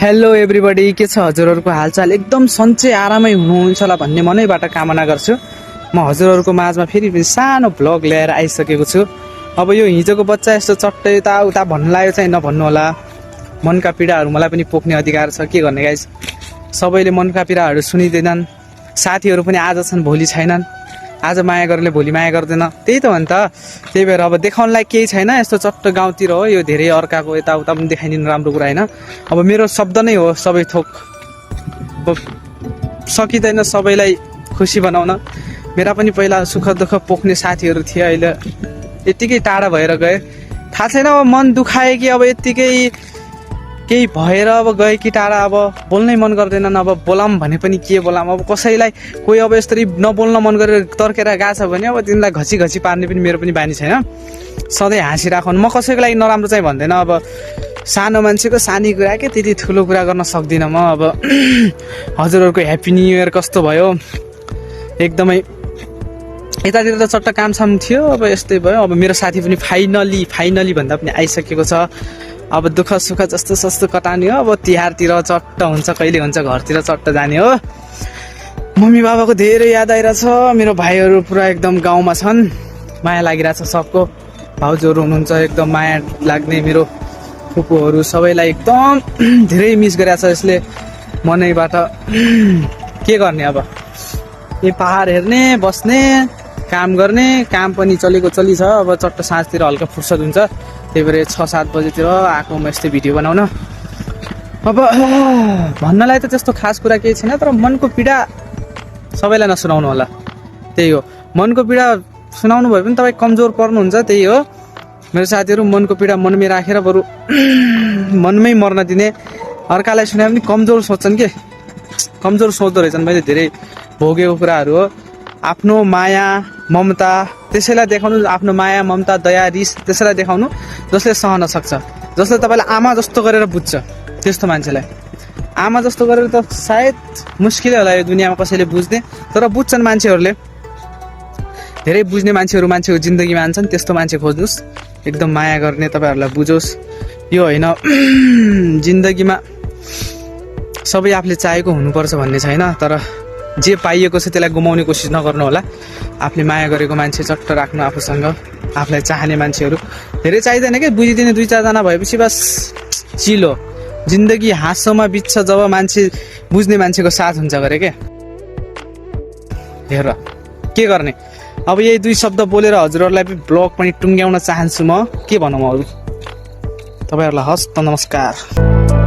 Hello everybody, के छ हजुरहरूको हालचाल? एकदम सन्चै आरामै हुनुहुन्छ होला भन्ने मनैबाट कामना गर्छु। म हजुरहरूको माझमा फेरि पनि सानो भ्लग ल्याएर आइसकेको छु। अब यो हिजोको बच्चा यस्तो चट्टै उता भन्नु लाग्यो चाहिँ नभन्नु होला। मनका पीडाहरू मलाई पनि पोख्ने अधिकार छ, के गर्ने गाइस। सबैले मनका पीडाहरू सुनिँदैनन्। साथीहरू पनि आज छन् भोलि छैनन्। आज माया गर्नेले भोलि माया गर्दैन, त्यही त हो नि त। त्यही भएर अब देखाउनलाई केही छैन। यस्तो चट्ट गाउँतिर हो, यो धेरै अर्काको यताउता पनि देखाइदिनु राम्रो कुरा होइन। अब मेरो शब्द नै हो सबै थोक। अब सकिँदैन सबैलाई खुसी बनाउन। मेरा पनि पहिला सुख दुःख पोख्ने साथीहरू थिए, अहिले यत्तिकै टाढा भएर गए। थाहा छैन अब मन दुखाए कि अब यत्तिकै केही भएर अब गए कि टाढा। अब बोल्नै मन गर्दैनन्। अब बोलाम भने पनि के बोलाम। अब कसैलाई कोही अब यसरी नबोल्न मन गरेर तर्केर गएको छ भने अब तिनीलाई घसी घसी पार्ने पनि मेरो पनि बानी छैन। सधैँ हाँसिराखौँ। म कसैको लागि नराम्रो चाहिँ भन्दैन। अब सानो मान्छेको सानी कुरा के त्यति ठुलो कुरा गर्न सक्दिनँ म। अब हजुरहरूको ह्याप्पी न्यू इयर कस्तो भयो? एकदमै यतातिर त चट्ट कामसाम थियो, अब यस्तै भयो। अब मेरो साथी पनि फाइनली भन्दा पनि आइसकेको छ। अब दुःख सुख जस्तो सस्तो कटाउने हो। अब तिहारतिर चट्ट हुन्छ, कहिले हुन्छ घरतिर चट्ट जाने हो। मम्मी बाबाको धेरै याद आइरहेछ। मेरो भाइहरू पुरा एकदम गाउँमा छन्, माया लागिरहेछ सबको। भाउजूहरू हुनुहुन्छ एकदम माया लाग्ने। मेरो फुपूहरू सबैलाई एकदम धेरै मिस गरिरहेछ यसले मनैबाट। के गर्ने अब, यो पहाड हेर्ने बस्ने काम गर्ने, काम पनि चलेको चली छ। अब चट्ट साँझतिर हल्का फुर्सद हुन्छ, त्यही भएर 6-7 बजेतिर आएको म यस्तै भिडियो बनाउन। अब भन्नलाई त त्यस्तो खास कुरा केही छैन, तर मनको पीडा सबैलाई नसुनाउनु होला। त्यही हो, मनको पीडा सुनाउनु भयो भने तपाईँ कमजोर पर्नुहुन्छ। त्यही हो, मेरो साथीहरू मनको पीडा मनमै राखेर बरु मनमै मर्न दिने। अर्कालाई सुनाए पनि कमजोर सोच्छन् के, कमजोर सोच्दो रहेछन्। मैले धेरै भोगेको कुराहरू हो। आफ्नो माया ममता त्यसैलाई देखाउनु, आफ्नो माया ममता दया रिस त्यसैलाई देखाउनु जसले सहन सक्छ, जसले तपाईँलाई आमा जस्तो गरेर बुझ्छ। त्यस्तो मान्छेलाई आमा जस्तो गरेर त सायद मुस्किलै होला यो दुनियाँमा कसैले बुझ्ने, तर बुझ्छन् मान्छेहरूले। धेरै बुझ्ने मान्छेहरू मान्छेको जिन्दगीमा आन्छन्। त्यस्तो मान्छे खोज्नुहोस्, एकदम माया गर्ने, तपाईँहरूलाई बुझोस्। यो होइन जिन्दगीमा सबै आफूले चाहेको हुनुपर्छ भन्ने छैन, तर जे पाइएको छ त्यसलाई गुमाउने कोसिस नगर्नु होला। आफूले माया गरेको मान्छे चट्ट राख्नु आफूसँग, आफूलाई चाहने मान्छेहरू धेरै चाहिँदैन क्या। बुझिदिने 2-4 जना भएपछि बस चिलो। जिन्दगी हाँसोमा बित्छ जब मान्छे बुझ्ने मान्छेको साथ हुन्छ गरे क्या। हेर के गर्ने। अब यही 2 शब्द बोलेर हजुरहरूलाई पनि ब्लग पनि टुङ्ग्याउन चाहन्छु म। के भनौँ अरू, तपाईँहरूलाई हस् त, नमस्कार।